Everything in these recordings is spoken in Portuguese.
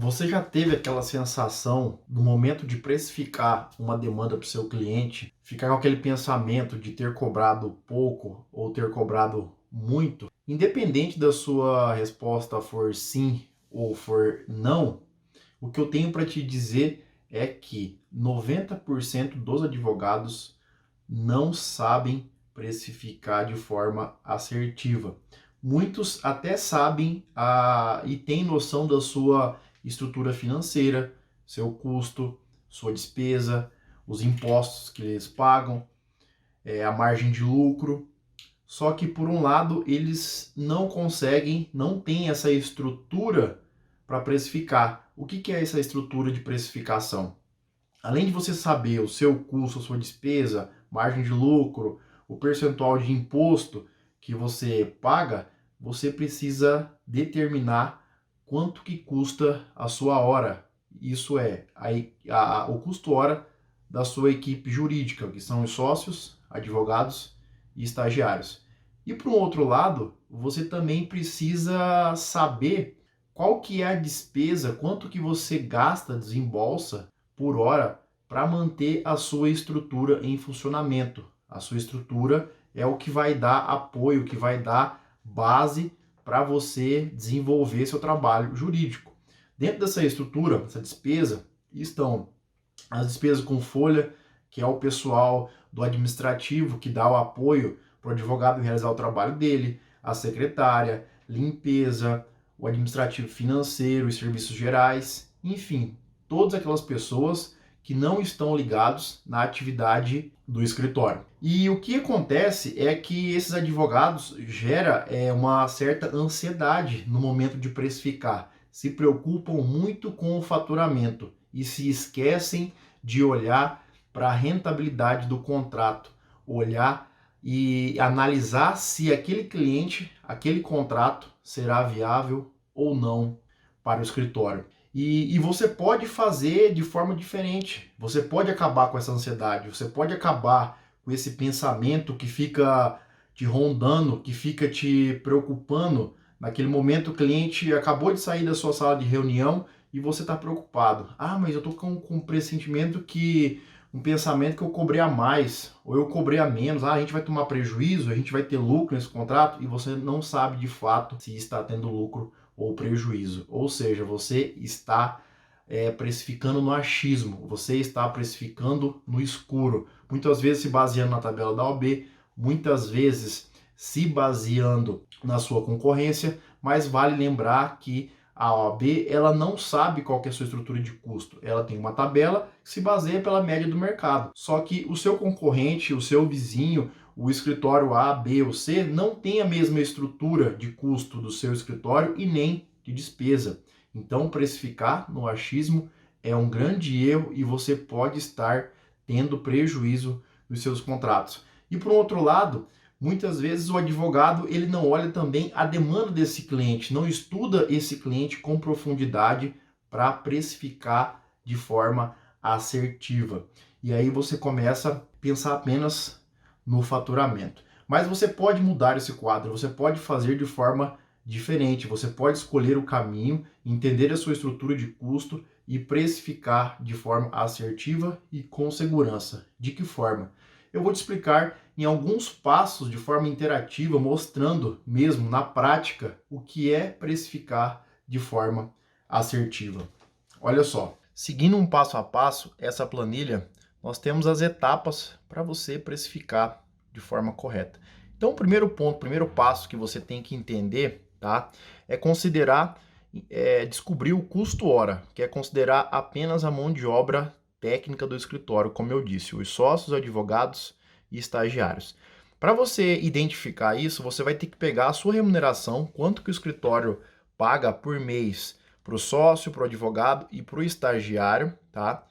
Você já teve aquela sensação no momento de precificar uma demanda para o seu cliente, ficar com aquele pensamento de ter cobrado pouco ou ter cobrado muito? Independente da sua resposta for sim ou for não, o que eu tenho para te dizer é que 90% dos advogados não sabem precificar de forma assertiva. Muitos até sabem e têm noção da sua estrutura financeira, seu custo, sua despesa, os impostos que eles pagam, a margem de lucro. Só que por um lado eles não conseguem, não têm essa estrutura para precificar. O que é essa estrutura de precificação? Além de você saber o seu custo, a sua despesa, margem de lucro, o percentual de imposto que você paga, você precisa determinar quanto que custa a sua hora. Isso é o custo hora da sua equipe jurídica, que são os sócios, advogados e estagiários. E por um outro lado, você também precisa saber qual que é a despesa, quanto que você gasta, desembolsa por hora para manter a sua estrutura em funcionamento. A sua estrutura é o que vai dar apoio, que vai dar base para você desenvolver seu trabalho jurídico. Dentro dessa estrutura, essa despesa, estão as despesas com folha, que é o pessoal do administrativo que dá o apoio para o advogado realizar o trabalho dele, a secretária, limpeza, o administrativo financeiro, os serviços gerais, enfim, todas aquelas pessoas que não estão ligados na atividade do escritório. E o que acontece é que esses advogados gera uma certa ansiedade no momento de precificar, se preocupam muito com o faturamento e se esquecem de olhar para a rentabilidade do contrato, olhar e analisar se aquele cliente, aquele contrato será viável ou não para o escritório. E você pode fazer de forma diferente. Você pode acabar com essa ansiedade, você pode acabar com esse pensamento que fica te rondando, que fica te preocupando. Naquele momento o cliente acabou de sair da sua sala de reunião e você está preocupado. Ah, mas eu estou com um pressentimento um pensamento que eu cobrei a mais, ou eu cobrei a menos. Ah, a gente vai tomar prejuízo, a gente vai ter lucro nesse contrato, e você não sabe de fato se está tendo lucro ou prejuízo. Ou seja, você está precificando no achismo, você está precificando no escuro. Muitas vezes se baseando na tabela da OAB, muitas vezes se baseando na sua concorrência, mas vale lembrar que a OAB ela não sabe qual que é a sua estrutura de custo. Ela tem uma tabela que se baseia pela média do mercado. Só que o seu concorrente, o seu vizinho, o escritório A, B ou C não tem a mesma estrutura de custo do seu escritório e nem de despesa. Então, precificar no achismo é um grande erro e você pode estar tendo prejuízo nos seus contratos. E por outro lado, muitas vezes o advogado ele não olha também a demanda desse cliente, não estuda esse cliente com profundidade para precificar de forma assertiva. E aí você começa a pensar apenas no faturamento. Mas você pode mudar esse quadro, você pode fazer de forma diferente, você pode escolher o caminho, entender a sua estrutura de custo e precificar de forma assertiva e com segurança. De que forma? Eu vou te explicar em alguns passos de forma interativa, mostrando mesmo na prática o que é precificar de forma assertiva. Olha só, seguindo um passo a passo essa planilha, nós temos as etapas para você precificar de forma correta. Então, o primeiro ponto, o primeiro passo que você tem que entender, tá, é considerar, descobrir o custo hora, que é considerar apenas a mão de obra técnica do escritório, como eu disse, os sócios, advogados e estagiários. Para você identificar isso, você vai ter que pegar a sua remuneração, quanto que o escritório paga por mês para o sócio, para o advogado e para o estagiário, tá?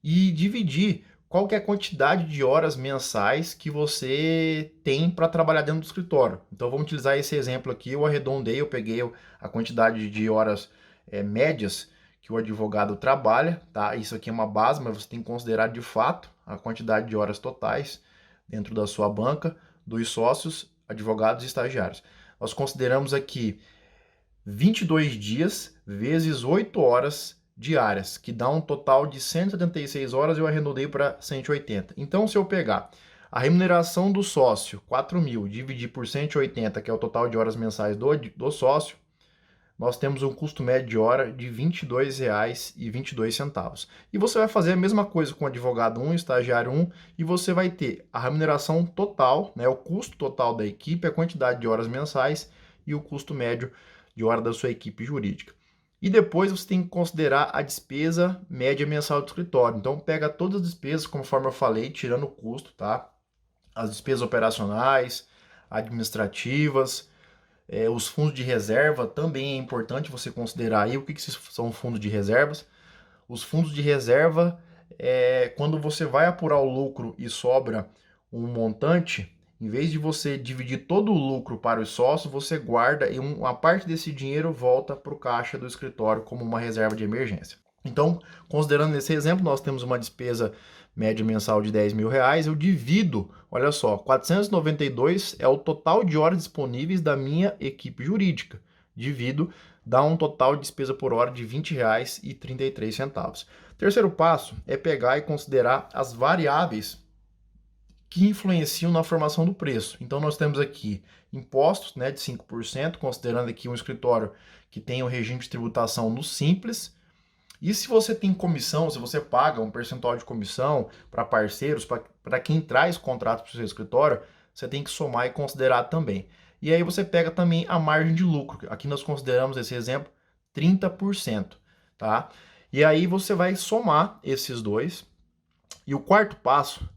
E dividir qual que é a quantidade de horas mensais que você tem para trabalhar dentro do escritório. Então vamos utilizar esse exemplo aqui, eu arredondei, eu peguei a quantidade de horas médias que o advogado trabalha, tá? Isso aqui é uma base, mas você tem que considerar de fato a quantidade de horas totais dentro da sua banca, dos sócios, advogados e estagiários. Nós consideramos aqui 22 dias vezes 8 horas diárias, que dá um total de 176 horas, eu arredondei para 180. Então, se eu pegar a remuneração do sócio, 4.000, dividir por 180, que é o total de horas mensais do sócio, nós temos um custo médio de hora de R$ 22,22. E você vai fazer a mesma coisa com o advogado 1, estagiário 1, e você vai ter a remuneração total, né, o custo total da equipe, a quantidade de horas mensais e o custo médio de hora da sua equipe jurídica. E depois você tem que considerar a despesa média mensal do escritório. Então pega todas as despesas, conforme eu falei, tirando o custo, tá? As despesas operacionais, administrativas, os fundos de reserva também é importante você considerar aí. O que são fundos de reservas? Os fundos de reserva é quando você vai apurar o lucro e sobra um montante, em vez de você dividir todo o lucro para os sócios, você guarda e uma parte desse dinheiro volta para o caixa do escritório como uma reserva de emergência. Então, considerando nesse exemplo, nós temos uma despesa média mensal de R$ 10.000, eu divido, olha só, 492 é o total de horas disponíveis da minha equipe jurídica. Divido, dá um total de despesa por hora de R$ 20,33. Terceiro passo é pegar e considerar as variáveis que influenciam na formação do preço. Então nós temos aqui impostos, né, de 5%, considerando aqui um escritório que tem o regime de tributação no Simples. E se você tem comissão, se você paga um percentual de comissão para parceiros, para quem traz contrato para o seu escritório, você tem que somar e considerar também. E aí você pega também a margem de lucro. Aqui nós consideramos esse exemplo 30%, tá? E aí você vai somar esses dois. E o quarto passo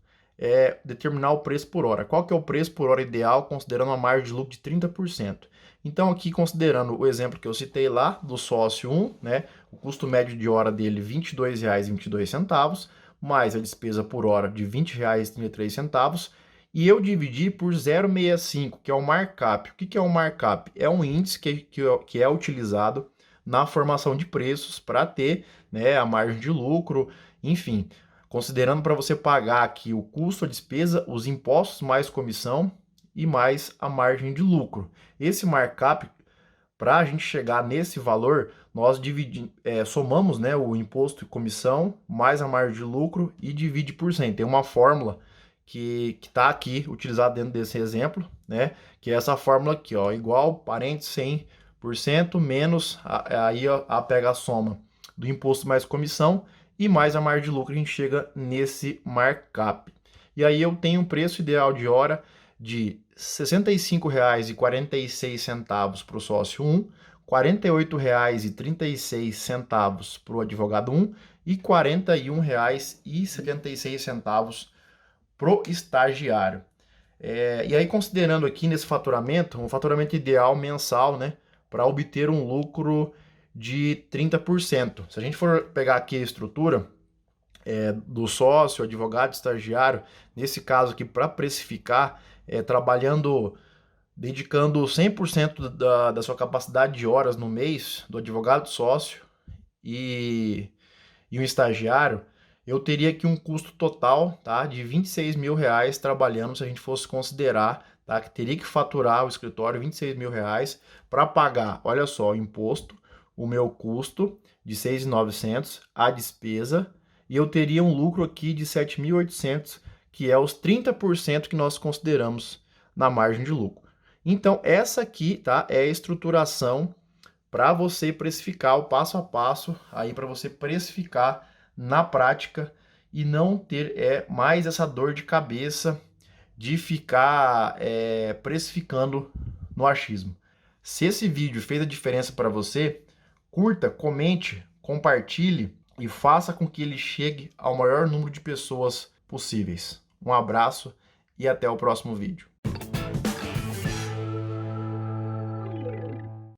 é determinar o preço por hora. Qual que é o preço por hora ideal, considerando uma margem de lucro de 30%? Então, aqui, considerando o exemplo que eu citei lá, do sócio 1, né, o custo médio de hora dele R$ 22,22, mais a despesa por hora de R$ 20,33, e eu dividi por 0,65, que é o markup. O que é o markup? É um índice que é utilizado na formação de preços para ter, né, a margem de lucro, enfim, considerando para você pagar aqui o custo, a despesa, os impostos mais comissão e mais a margem de lucro. Esse markup, para a gente chegar nesse valor, nós somamos, né, o imposto e comissão mais a margem de lucro e divide por 100. Tem uma fórmula que está aqui utilizada dentro desse exemplo, né, que é essa fórmula aqui, ó, igual parênteses 100% menos aí pega a soma do imposto mais comissão e mais a margem de lucro, a gente chega nesse markup. E aí eu tenho um preço ideal de hora de R$ 65,46 para o sócio 1, R$ 48,36 para o advogado 1 e R$ 41,76 para o estagiário. E aí, considerando aqui nesse faturamento, um faturamento ideal mensal, né, para obter um lucro de 30%. Se a gente for pegar aqui a estrutura do sócio, advogado, estagiário, nesse caso aqui, para precificar, trabalhando, dedicando 100% da sua capacidade de horas no mês, do advogado sócio e um estagiário, eu teria aqui um custo total, tá, de R$ 26.000 trabalhando, se a gente fosse considerar, tá, que teria que faturar o escritório R$ 26.000 para pagar, olha só, o imposto, o meu custo de 6.900, a despesa, e eu teria um lucro aqui de 7.800, que é os 30% que nós consideramos na margem de lucro. Então, essa aqui, tá, é a estruturação para você precificar, o passo a passo aí para você precificar na prática e não ter mais essa dor de cabeça de ficar precificando no achismo. Se esse vídeo fez a diferença para você, curta, comente, compartilhe e faça com que ele chegue ao maior número de pessoas possíveis. Um abraço e até o próximo vídeo.